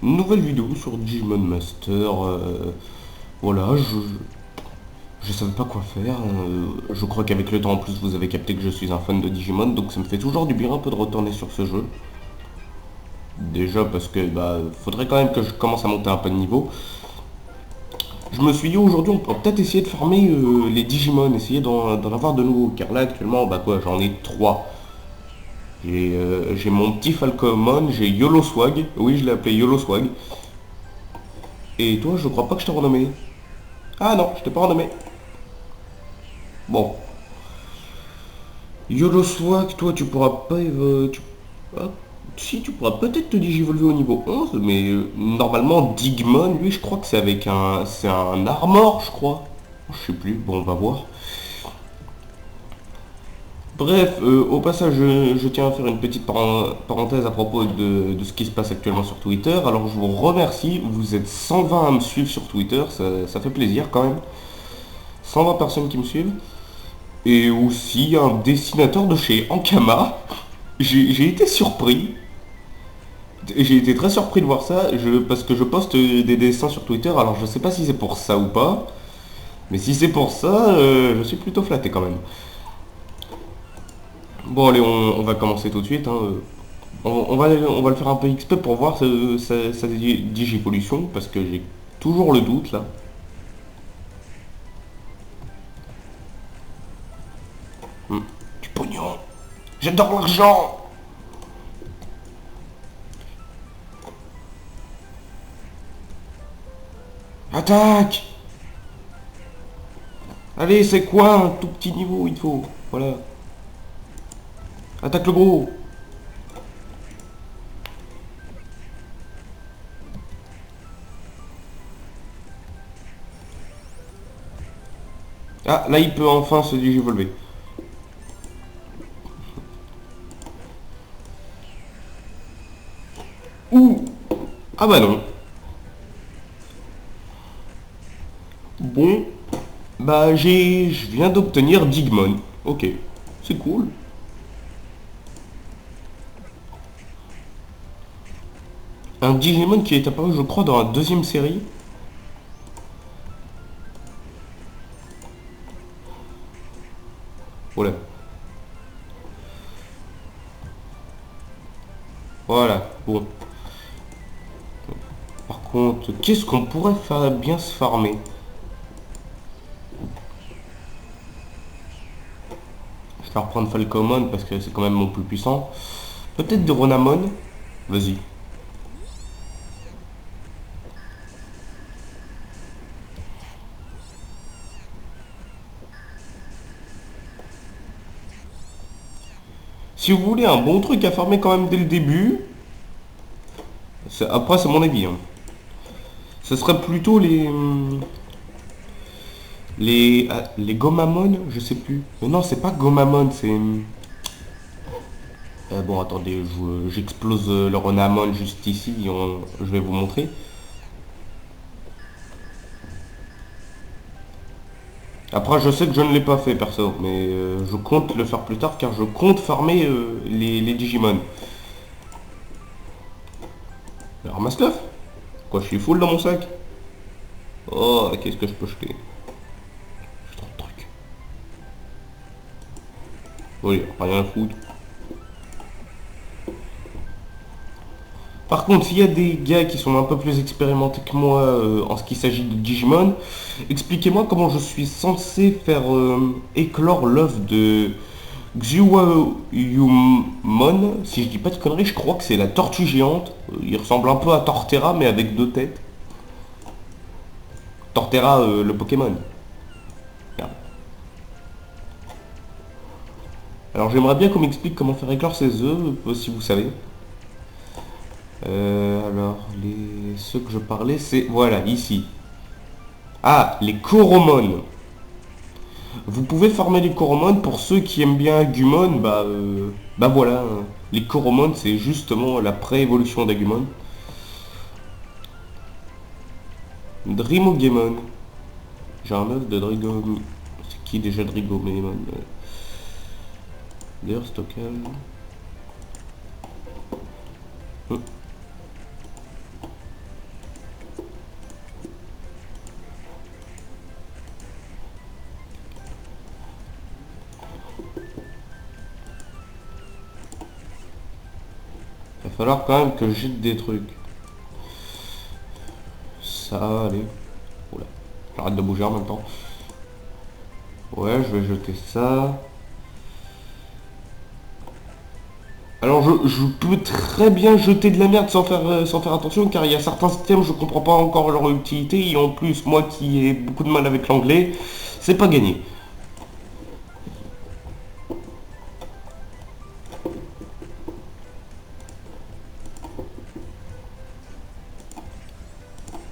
Nouvelle vidéo sur Digimon Master. Voilà, je savais pas quoi faire. Je crois qu'avec le temps en plus vous avez capté que je suis un fan de Digimon, donc ça me fait toujours du bien un peu de retourner sur ce jeu. Déjà parce que faudrait quand même que je commence à monter un peu de niveau. Je me suis dit aujourd'hui on pourrait peut-être essayer de farmer les Digimon, essayer d'en avoir de nouveaux. Car là actuellement j'en ai 3. J'ai mon petit Falcomon, j'ai YOLO Swag, oui je l'ai appelé YOLO Swag. Et toi je crois pas que je t'ai renommé. Ah non, je t'ai pas renommé. Bon. Swag, toi tu pourras pas... ah, si, tu pourras peut-être te digivolver au niveau 11, mais normalement Digmon, lui je crois que c'est avec un... C'est un armor, je crois. Je sais plus, bon on va voir. Bref, au passage, je tiens à faire une petite parenthèse à propos de ce qui se passe actuellement sur Twitter. Alors je vous remercie, vous êtes 120 à me suivre sur Twitter, ça fait plaisir quand même. 120 personnes qui me suivent. Et aussi un dessinateur de chez Ankama. J'ai été surpris. J'ai été très surpris de voir ça, parce que je poste des dessins sur Twitter, alors je sais pas si c'est pour ça ou pas. Mais si c'est pour ça, je suis plutôt flatté quand même. Bon allez, on va commencer tout de suite. Hein. On va le faire un peu XP pour voir sa digipollution, parce que j'ai toujours le doute là. Du pognon. J'adore l'argent. Attaque. Allez, c'est quoi un tout petit niveau, il faut. Voilà. Attaque le gros. Ah, là il peut enfin se digivolver. Ouh. Ah bah non. Bon. Je viens d'obtenir Digmon. Ok. C'est cool. Un Digimon qui est apparu, je crois, dans la deuxième série. Voilà. Voilà. Bon. Par contre, qu'est-ce qu'on pourrait bien se farmer? Je vais reprendre Falcomon parce que c'est quand même mon plus puissant. Peut-être de Ronamon. Vas-y. Si vous voulez un bon truc à farmer quand même dès le début, après c'est mon avis. Hein. Ce serait plutôt les Gomamon, je sais plus. Mais non, c'est pas Gomamon, c'est... bon, attendez, j'explose le Renamon juste ici, je vais vous montrer. Après, je sais que je ne l'ai pas fait, perso, mais je compte le faire plus tard, car je compte farmer les Digimon. Ramasse-le. Quoi, je suis full dans mon sac? Oh, qu'est-ce que je peux jeter? J'ai trop de trucs. Oui, rien à foutre. Par contre, s'il y a des gars qui sont un peu plus expérimentés que moi en ce qui s'agit de Digimon, expliquez-moi comment je suis censé faire éclore l'œuf de Xuayumon. Si je dis pas de conneries, je crois que c'est la tortue géante. Il ressemble un peu à Torterra, mais avec deux têtes. Torterra, le Pokémon. Merde. Alors j'aimerais bien qu'on m'explique comment faire éclore ces œufs, si vous savez. Alors, ceux que je parlais, c'est... Voilà, ici. Ah, les Coromon. Vous pouvez former les Coromon pour ceux qui aiment bien Agumon, voilà. Hein. Les Coromon, c'est justement la pré-évolution d'Agumon. Drimogemon. J'ai un œuf de Drigomon. C'est qui déjà Drigomon? D'ailleurs, stockage. falloir quand même que je jette des trucs. Ça, allez. Oula, j'arrête de bouger en même temps. Ouais, je vais jeter ça. Alors je peux très bien jeter de la merde sans faire attention, car il y a certains systèmes, je comprends pas encore leur utilité, et en plus, moi qui ai beaucoup de mal avec l'anglais, c'est pas gagné.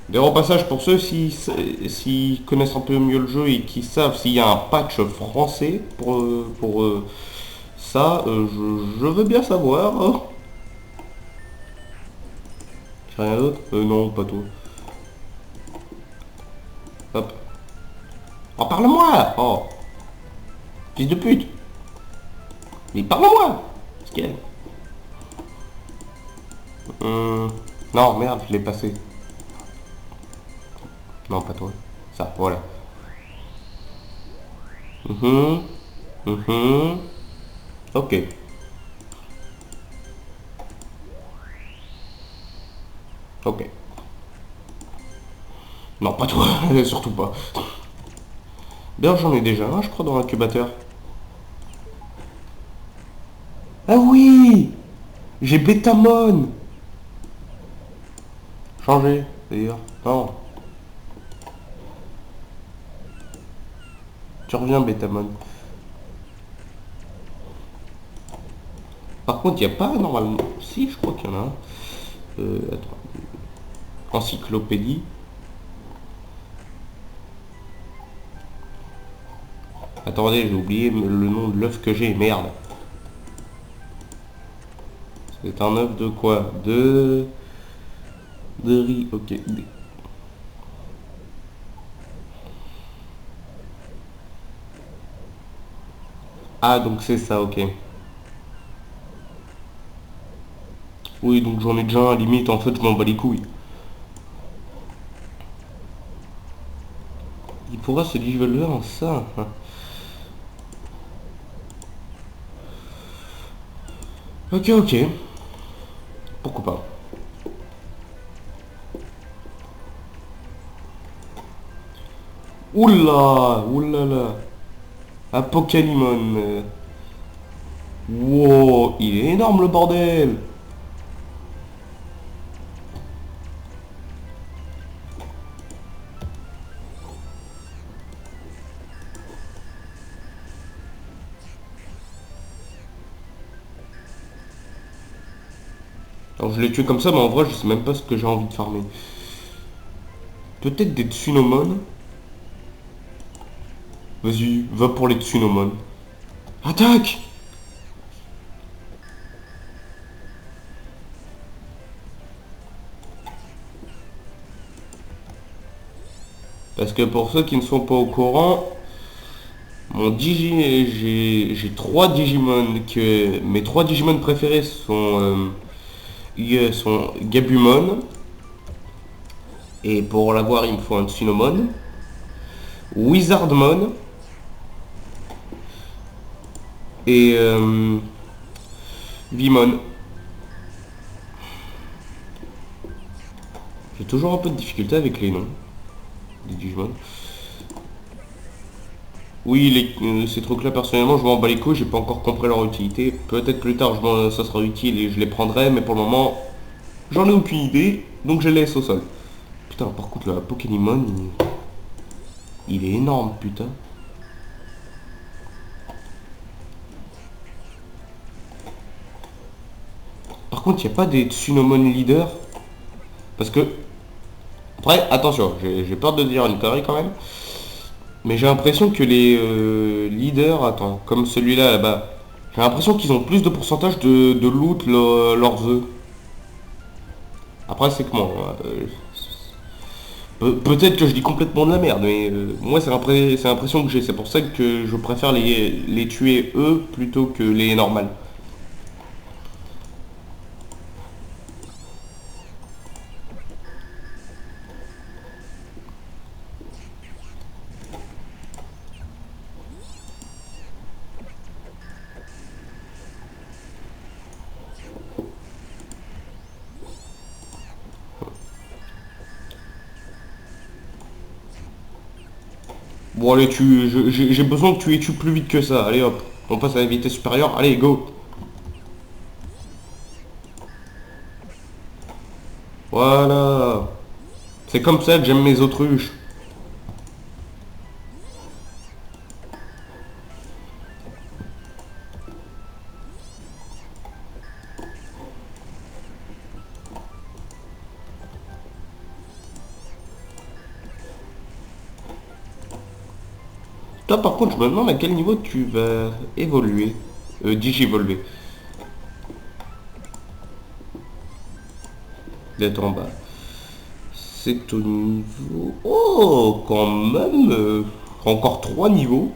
D'ailleurs, au passage, pour ceux s'ils connaissent un peu mieux le jeu et qui savent s'il y a un patch français pour ça, je veux bien savoir. Oh. J'ai rien d'autre. Non, pas tout. Hop. Oh, parle-moi. Oh, fils de pute. Mais parle-moi. Qu'est-ce qu'il y a? Non, merde, je l'ai passé. Non, pas toi. Ça, voilà. Mhm. Mhm. Ok. Ok. Non, pas toi. Surtout pas. D'ailleurs, j'en ai déjà un, je crois, dans l'incubateur. Ah oui. J'ai Betamon. Changé, d'ailleurs. Non. Tu reviens, Betamon. Par contre, il n'y a pas normalement... Si, je crois qu'il y en a un. Attends. Encyclopédie. Attendez, j'ai oublié le nom de l'œuf que j'ai. Merde. C'est un œuf de quoi? De riz. Ok. Ah, donc c'est ça, ok. Oui, donc j'en ai déjà un, limite, en fait, je m'en bats les couilles. Il pourra se leveler en ça. Hein. Ok, ok. Pourquoi pas. Oula, oulala. Un Pokémon. Wow, il est énorme le bordel. Alors je l'ai tué comme ça, mais en vrai, je sais même pas ce que j'ai envie de farmer. Peut-être des Tsunomon. Vas-y, va pour les Tsunomon. Attaque! Parce que pour ceux qui ne sont pas au courant, j'ai trois Digimon que mes trois Digimon préférés sont Gabumon et pour l'avoir il me faut un Tsunomon, Wizardmon et Vimon. J'ai toujours un peu de difficulté avec les noms des Digimon. Oui, ces trucs-là, personnellement, je m'en bats les couilles, j'ai pas encore compris leur utilité. Peut-être plus tard, ça sera utile et je les prendrai, mais pour le moment, j'en ai aucune idée, donc je les laisse au sol. Putain, par contre, le Pokémon, il est énorme, putain. Par contre, il n'y a pas des Tsunomon leaders. Parce que... Après, attention, j'ai peur de dire une connerie quand même. Mais j'ai l'impression que les leaders, attends, comme celui-là là-bas, j'ai l'impression qu'ils ont plus de pourcentage de loot leurs œufs. Après, c'est que moi, peut-être que je dis complètement de la merde, mais moi c'est l'impression que j'ai. C'est pour ça que je préfère les tuer eux plutôt que les normales. Bon allez, j'ai besoin que tu études plus vite que ça. Allez hop, on passe à la vitesse supérieure. Allez, go. Voilà. C'est comme ça que j'aime mes autruches. Toi par contre, je me demande à quel niveau tu vas évoluer. Digivolver. D'être en bas. C'est au niveau... Oh, quand même. Encore 3 niveaux.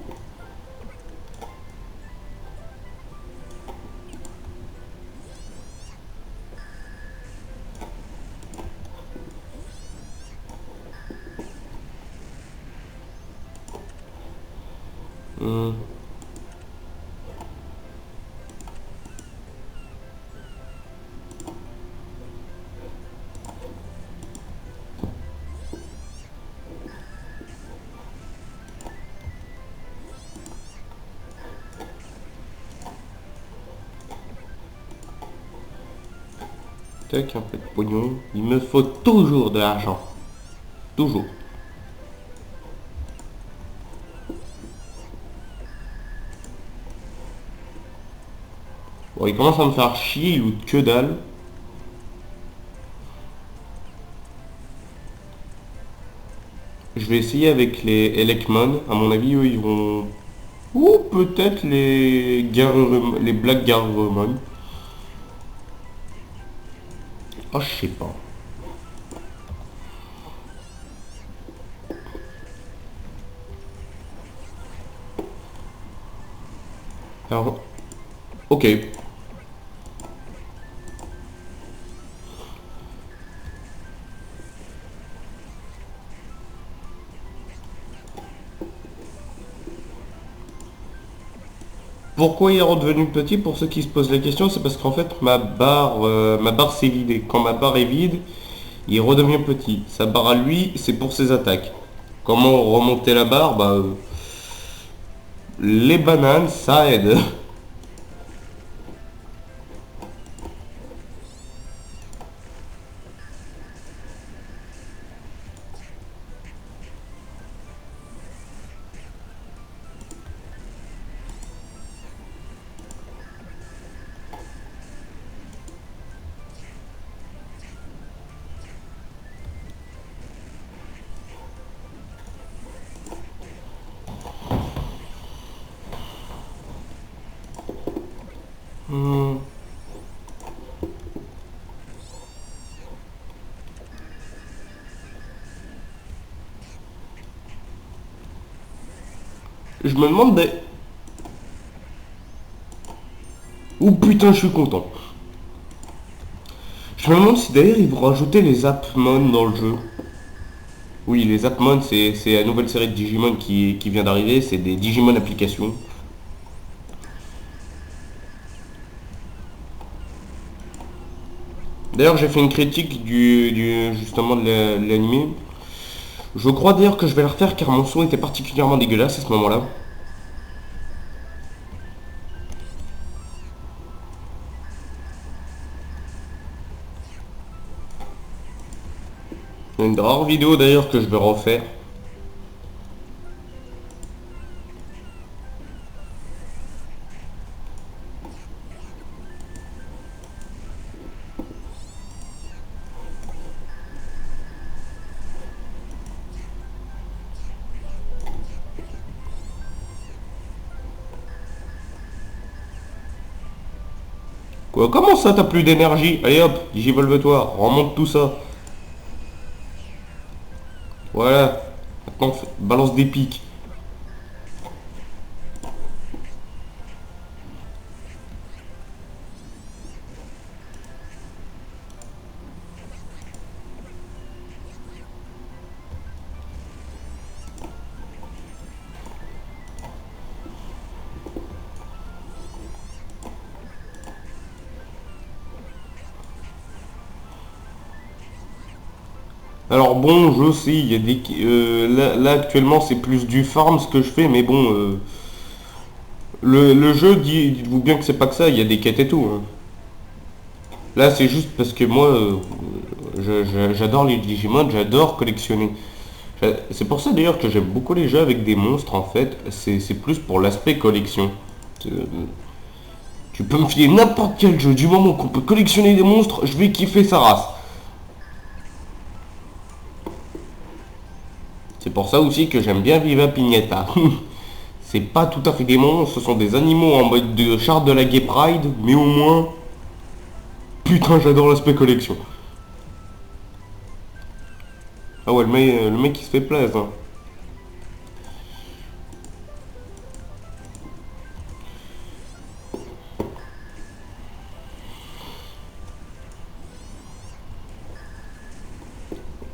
Hmm. Tac, un peu de pognon. Il me faut toujours de l'argent. Toujours. Bon, il commence à me faire chier, il loot que dalle. Je vais essayer avec les Elekmon. À mon avis, eux, ils vont... Ou peut-être les Black Garurumon. Oh, je sais pas. Alors, ok. Pourquoi il est redevenu petit? Pour ceux qui se posent la question, c'est parce qu'en fait ma barre s'est vidée. Quand ma barre est vide, il redevient petit. Sa barre à lui, c'est pour ses attaques. Comment remonter la barre? Les bananes, ça aide. Hmm. Je me demande des... Oh putain, je suis content. Je me demande si d'ailleurs ils vont rajouter les Zapmon dans le jeu. Oui, les Zapmon, c'est la nouvelle série de Digimon qui vient d'arriver. C'est des Digimon applications. D'ailleurs, j'ai fait une critique justement de l'anime. Je crois d'ailleurs que je vais le refaire car mon son était particulièrement dégueulasse à ce moment-là. Il y a une rare vidéo d'ailleurs que je vais refaire. Quoi, comment ça t'as plus d'énergie? Allez hop, digivolve-toi, remonte tout ça. Voilà. Maintenant, balance des pics. Alors bon, je sais, il y a des... là, actuellement c'est plus du farm ce que je fais, mais bon, le jeu, dites-vous bien que c'est pas que ça, il y a des quêtes et tout, hein. Là c'est juste parce que moi, j'adore les Digimon, j'adore collectionner. C'est pour ça d'ailleurs que j'aime beaucoup les jeux avec des monstres en fait, c'est plus pour l'aspect collection. Euh, Tu peux me filer n'importe quel jeu, du moment qu'on peut collectionner des monstres, je vais kiffer sa race. C'est pour ça aussi que j'aime bien Viva Pignata. C'est pas tout à fait des monstres, ce sont des animaux en mode de charte de la Gay Pride, mais au moins, putain j'adore l'aspect collection. Ah ouais, le mec il se fait plaisir, hein.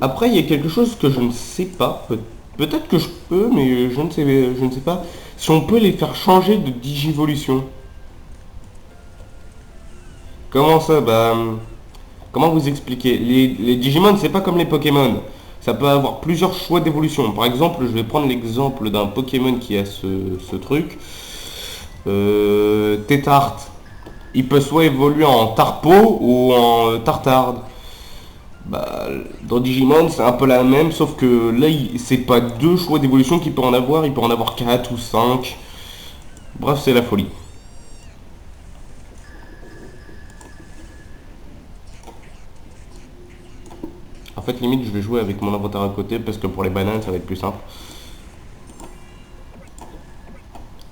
Après, il y a quelque chose que je ne sais pas. Peut-être que je peux, mais je ne sais pas. Si on peut les faire changer de digivolution. Comment ça? Comment vous expliquer? Les Digimon, c'est pas comme les Pokémon. Ça peut avoir plusieurs choix d'évolution. Par exemple, je vais prendre l'exemple d'un Pokémon qui a ce truc. Tétart. Il peut soit évoluer en Tarpo ou en Tartarde. Bah, dans Digimon, c'est un peu la même, sauf que là, c'est pas deux choix d'évolution qu'il peut en avoir, il peut en avoir 4 ou 5. Bref, c'est la folie. En fait, limite, je vais jouer avec mon inventaire à côté, parce que pour les bananes, ça va être plus simple.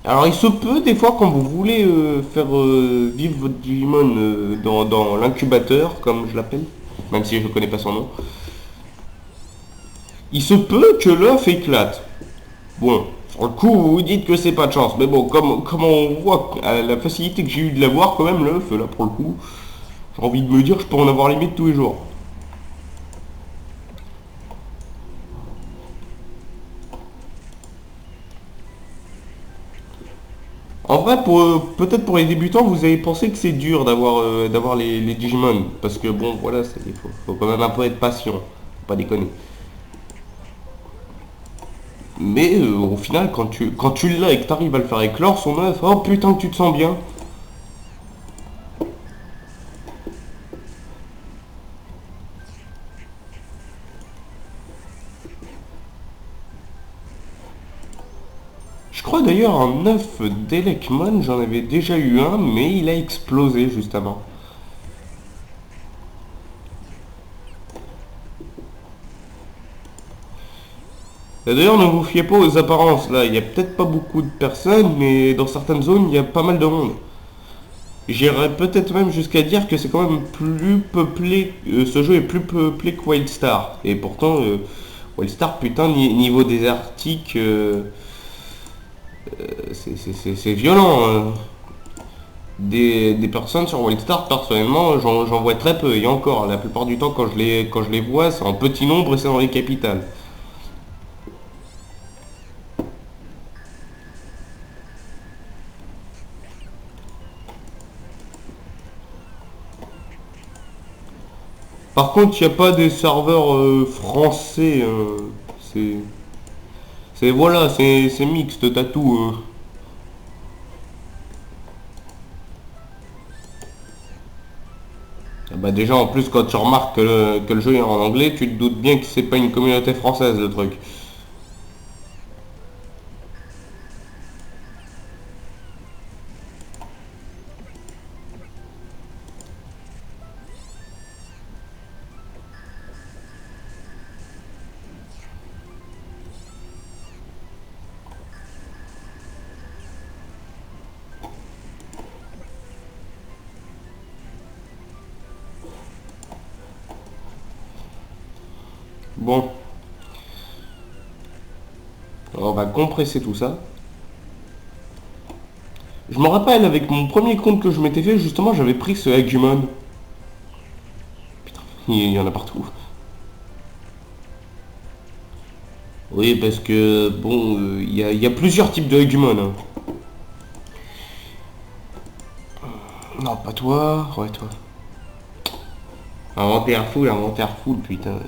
Alors, il se peut, des fois, quand vous voulez faire vivre votre Digimon dans l'incubateur, comme je l'appelle, même si je ne connais pas son nom, il se peut que l'œuf éclate. Bon, sur le coup, vous vous dites que c'est pas de chance. Mais bon, comme on voit la facilité que j'ai eu de l'avoir quand même, l'œuf, là, pour le coup, j'ai envie de me dire que je peux en avoir limite tous les jours. En vrai, peut-être pour les débutants, vous avez pensé que c'est dur d'avoir les Digimon. Parce que bon, voilà, faut quand même un peu être patient. Faut pas déconner. Mais au final, quand tu l'as et que t'arrives à le faire éclore son œuf, oh putain que tu te sens bien. Je crois d'ailleurs un œuf d'Elekmon, j'en avais déjà eu un, mais il a explosé justement. Et d'ailleurs, ne vous fiez pas aux apparences, là, il n'y a peut-être pas beaucoup de personnes, mais dans certaines zones, il y a pas mal de monde. J'irais peut-être même jusqu'à dire que c'est quand même plus peuplé, ce jeu est plus peuplé que Wildstar. Et pourtant, Wildstar, putain, niveau désertique, c'est violent, hein. Des personnes sur Wildstar, personnellement, j'en vois très peu. Et encore, la plupart du temps, quand je les vois, c'est en petit nombre et c'est dans les capitales. Par contre, il n'y a pas des serveurs français. C'est, voilà, c'est mixte, t'as tout. Ah bah déjà, en plus, quand tu remarques que le jeu est en anglais, tu te doutes bien que c'est pas une communauté française, le truc. Bon, on va compresser tout ça. Je me rappelle, avec mon premier compte que je m'étais fait, justement, j'avais pris ce Agumon. Il y en a partout. Oui, parce que, bon, il y a plusieurs types de Agumon, hein. Non, pas toi. Ouais, toi. Inventaire full, putain.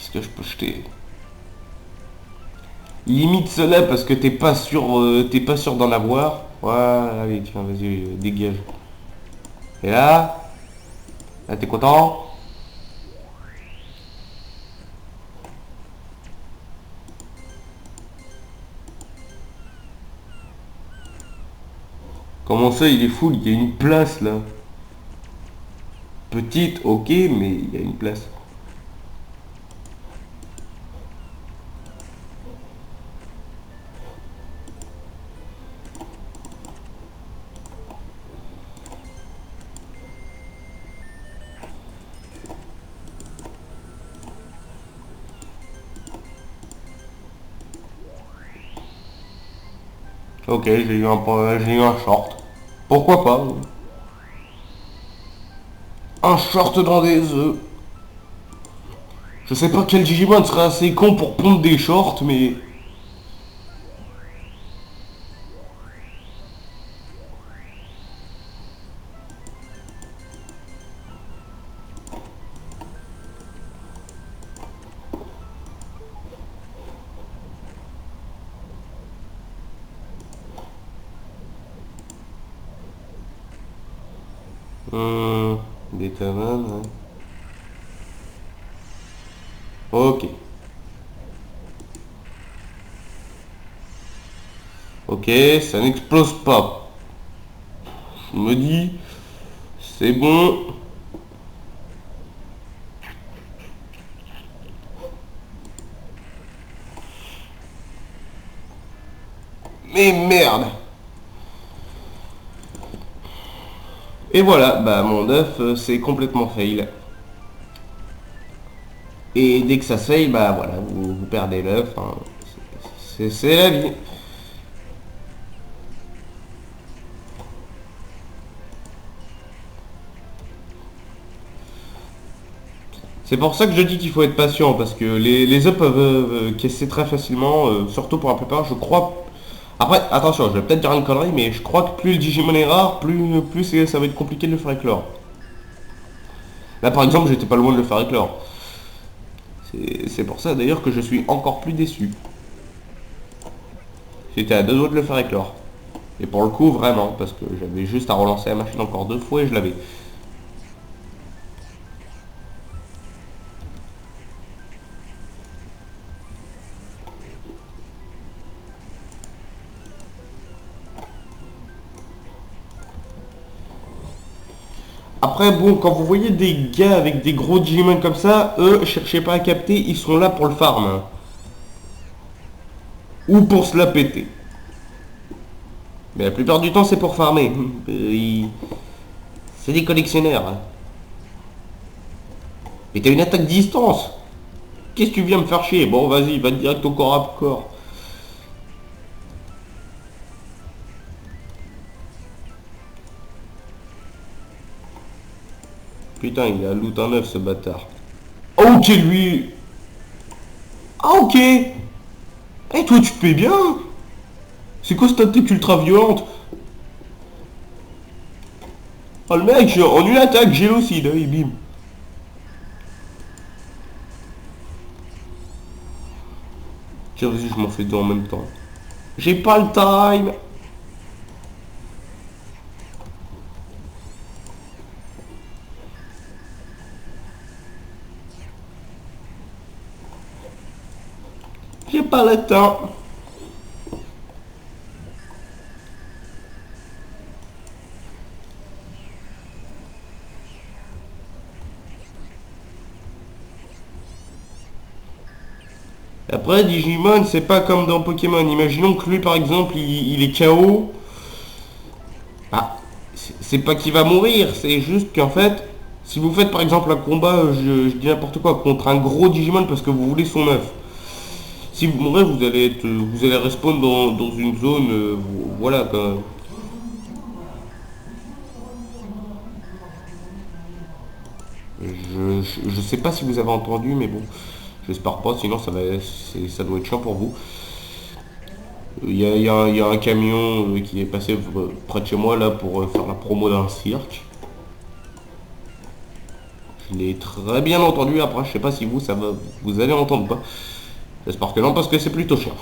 Est-ce que je peux jeter? Limite cela parce que t'es pas sûr d'en avoir. Voilà, allez, tiens, vas-y, dégage. Et là, t'es content? Comment ça, il est full? Il y a une place là. Petite, ok, mais il y a une place. Ok, j'ai eu un short. Pourquoi pas? Un short dans des œufs. Je sais pas quel Digimon serait assez con pour pondre des shorts, mais... Des tamanes, ouais. Ok. Ok, ça n'explose pas. Je me dis, c'est bon. Mais merde. Et voilà, bah mon œuf, c'est complètement fail. Et dès que ça se fail, bah voilà, vous perdez l'œuf. Hein. C'est la vie. C'est pour ça que je dis qu'il faut être patient, parce que les œufs peuvent caisser très facilement, surtout pour la plupart, je crois. Après, attention, je vais peut-être dire une connerie, mais je crois que plus le Digimon est rare, plus ça va être compliqué de le faire éclore. Là par exemple, j'étais pas loin de le faire éclore. C'est pour ça d'ailleurs que je suis encore plus déçu. J'étais à deux doigts de le faire éclore. Et pour le coup, vraiment, parce que j'avais juste à relancer la machine encore deux fois et je l'avais. Après, bon, quand vous voyez des gars avec des gros Digimon comme ça, eux, cherchez pas à capter, ils sont là pour le farm. Hein. Ou pour se la péter. Mais la plupart du temps, c'est pour farmer. C'est des collectionneurs. Hein. Mais t'as une attaque distance. Qu'est-ce que tu viens me faire chier? Bon, vas-y, va direct au corps à corps. Putain, il a loot un œuf, ce bâtard. Ok, lui. Ah, ok. Eh, toi, tu te paies bien. C'est quoi cette attaque ultra violente? Oh, le mec, en une attaque, génocide, et bim. Tiens, vas-y, je m'en fais deux en même temps. J'ai pas le time. J'ai pas le temps. Après, Digimon, c'est pas comme dans Pokémon. Imaginons que lui, par exemple, il est KO. Ah, c'est pas qu'il va mourir, c'est juste qu'en fait, si vous faites par exemple un combat, je dis n'importe quoi, contre un gros Digimon parce que vous voulez son œuf, si vous mourrez, vous allez respawn dans une zone, voilà. Quoi. Je sais pas si vous avez entendu, mais bon, j'espère pas, sinon ça doit être chiant pour vous. Il y a un camion qui est passé près de chez moi là pour faire la promo d'un cirque. Je l'ai très bien entendu. Après, je sais pas si vous, ça va, vous allez entendre pas. J'espère que non, parce que c'est plutôt chiant.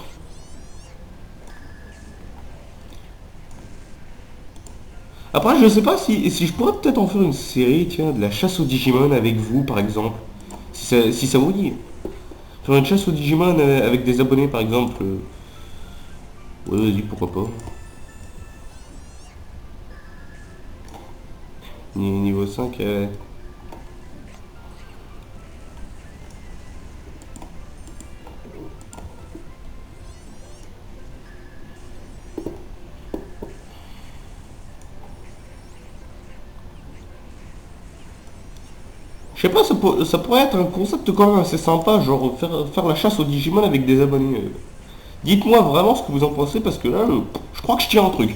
Après, je sais pas si je pourrais peut-être en faire une série, tiens, de la chasse aux Digimon avec vous, par exemple. Si ça vous dit. Faire une chasse aux Digimon avec des abonnés, par exemple. Ouais, vas-y, pourquoi pas. Niveau 5. Je sais pas, ça pourrait être un concept quand même assez sympa, genre faire la chasse aux Digimon avec des abonnés. Dites-moi vraiment ce que vous en pensez, parce que là, je crois que je tiens un truc.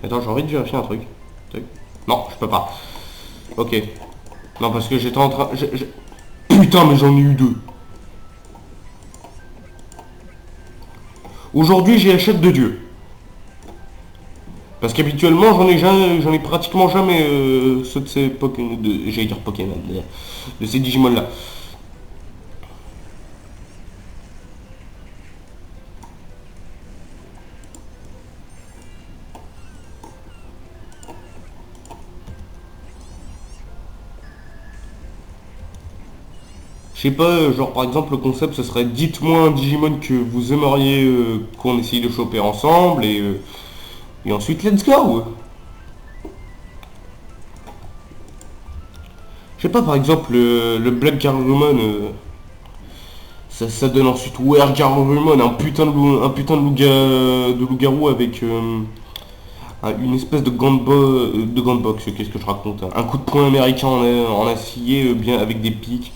Attends, j'ai envie de vérifier un truc. Truc. Non, je peux pas. Ok. Non, parce que j'étais en train... Putain, mais j'en ai eu deux. Aujourd'hui, j'ai achète de Dieu. Parce qu'habituellement, j'en ai pratiquement jamais ceux de ces Pokémon... J'allais dire Pokémon, de ces Digimon-là. Je sais pas, genre par exemple le concept ce serait dites-moi un Digimon que vous aimeriez qu'on essaye de choper ensemble et ensuite let's go. Je sais pas, par exemple le Black Garurumon, ça donne ensuite Were Garurumon, un putain de loup-garou avec une espèce de de gant de boxe, qu'est-ce que je raconte, hein. Un coup de poing américain en acier bien avec des pics.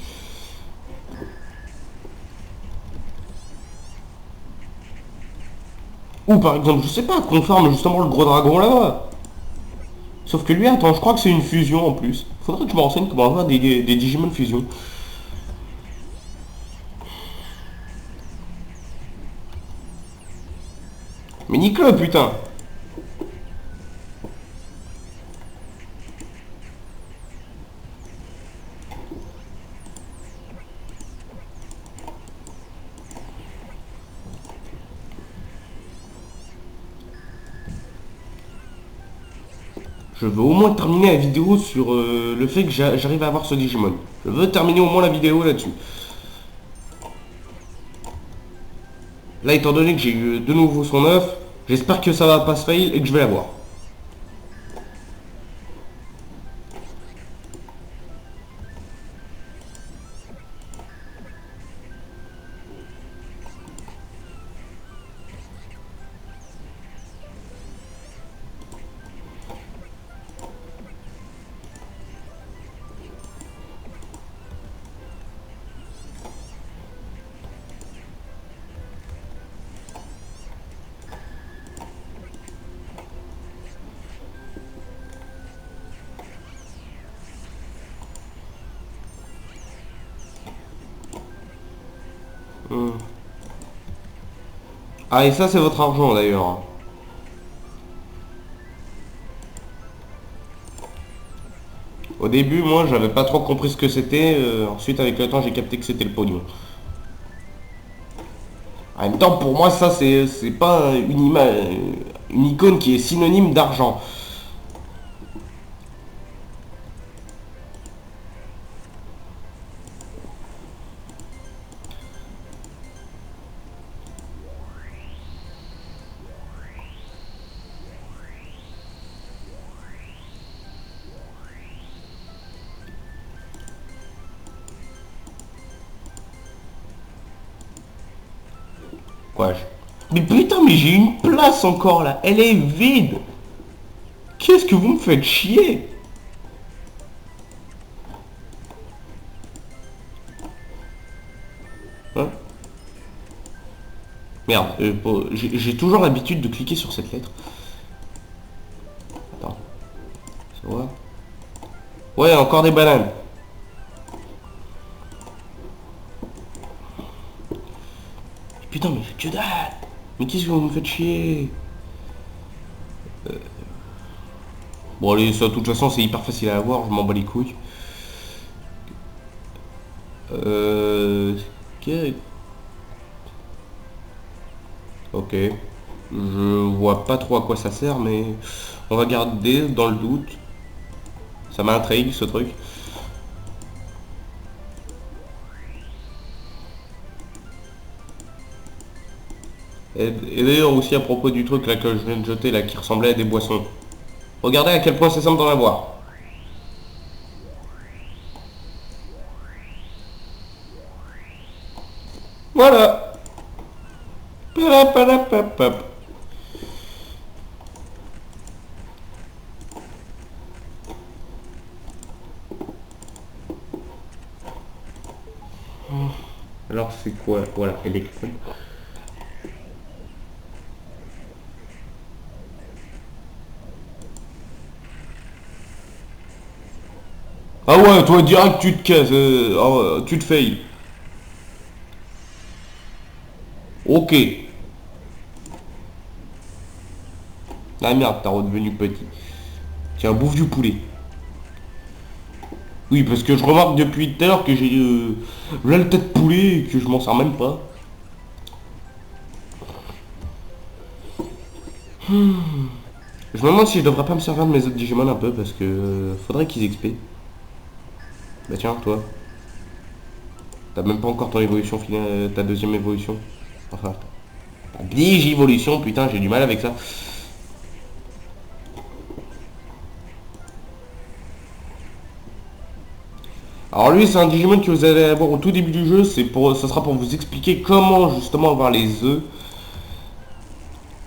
Ou par exemple, je sais pas, qu'on forme justement le gros dragon là-bas. Sauf que lui, attends, je crois que c'est une fusion en plus. Faudrait que je me renseigne comment avoir des Digimon fusion. Mais nique-le, putain. Je veux au moins terminer la vidéo sur le fait que j'arrive à avoir ce Digimon. Je veux terminer au moins la vidéo là-dessus. Là, étant donné que j'ai eu de nouveau son œuf, j'espère que ça va pas se fail et que je vais l'avoir. Ah, et ça, c'est votre argent d'ailleurs. Au début, moi, j'avais pas trop compris ce que c'était. Ensuite, avec le temps, j'ai capté que c'était le pognon. En même temps, pour moi, ça, c'est pas une icône qui est synonyme d'argent. Quoi Mais putain, mais j'ai une place encore là. Elle est vide. Qu'est-ce que vous me faites chier? Hein? Merde, j'ai toujours l'habitude de cliquer sur cette lettre. Attends. Ça va? Ouais, encore des bananes. Putain, mais que dalle. Mais qu'est-ce que vous me faites chier? Bon allez, ça de toute façon c'est hyper facile à avoir, je m'en bats les couilles. Ok. Ok. Je vois pas trop à quoi ça sert, mais on va garder dans le doute. Ça m'intrigue ce truc. Et d'ailleurs aussi à propos du truc là que je viens de jeter là qui ressemblait à des boissons. Regardez à quel point c'est simple d'en avoir. Voilà. Palapalapapap. Alors c'est quoi? Voilà, électron. Ah ouais, toi direct tu te casses, tu te failles. Ok. Ah merde, t'as redevenu petit. Tiens, bouffe du poulet. Oui, parce que je remarque depuis tout à l'heure que j'ai là le tête de poulet et que je m'en sers même pas. Je me demande si je devrais pas me servir de mes autres Digimon un peu parce que faudrait qu'ils expé. Bah tiens, toi, t'as même pas encore ton évolution finale, ta deuxième évolution. Enfin, ta Digivolution, putain, j'ai du mal avec ça. Alors lui, c'est un Digimon que vous allez avoir au tout début du jeu. Ce sera pour vous expliquer comment justement avoir les œufs,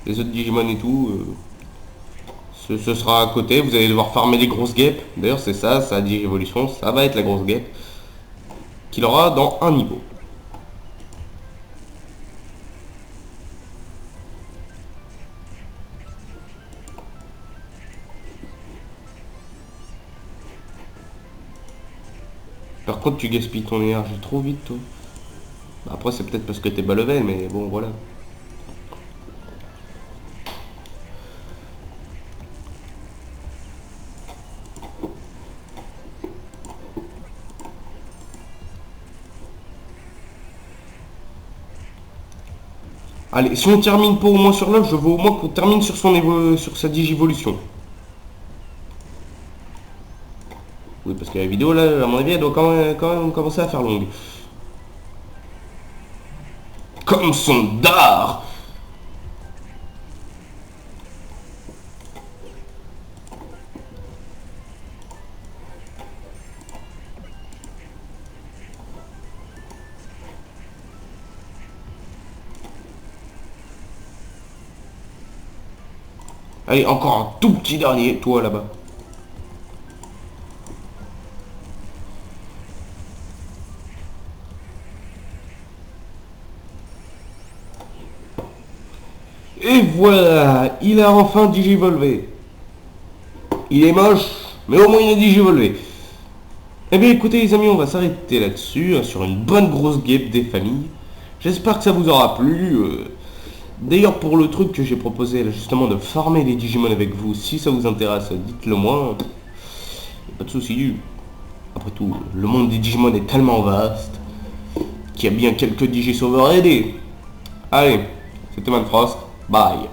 les œufs de Digimon et tout. Ce sera à côté. Vous allez devoir farmer les grosses guêpes. D'ailleurs, c'est ça, sa Digivolution, ça va être la grosse guêpe qu'il aura dans un niveau. Par contre, tu gaspilles ton énergie trop vite, toi. Après, c'est peut-être parce que t'es bas level, mais bon, voilà. Allez, si on termine pas au moins sur l'œuf, je veux au moins qu'on termine sur sur sa digivolution. Oui, parce que la vidéo, là, à mon avis, elle doit quand même commencer à faire longue. Comme son dard. Allez, encore un tout petit dernier, toi là-bas. Et voilà, il a enfin digivolvé. Il est moche, mais au moins il a digivolvé. Eh bien écoutez les amis, on va s'arrêter là-dessus, hein, sur une bonne grosse guêpe des familles. J'espère que ça vous aura plu. D'ailleurs pour le truc que j'ai proposé là, justement de farmer les Digimon avec vous, si ça vous intéresse, dites-le moi. Pas de soucis. Après tout, le monde des Digimon est tellement vaste qu'il y a bien quelques Digisauveurs à aider. Allez, c'était Manfrost, bye.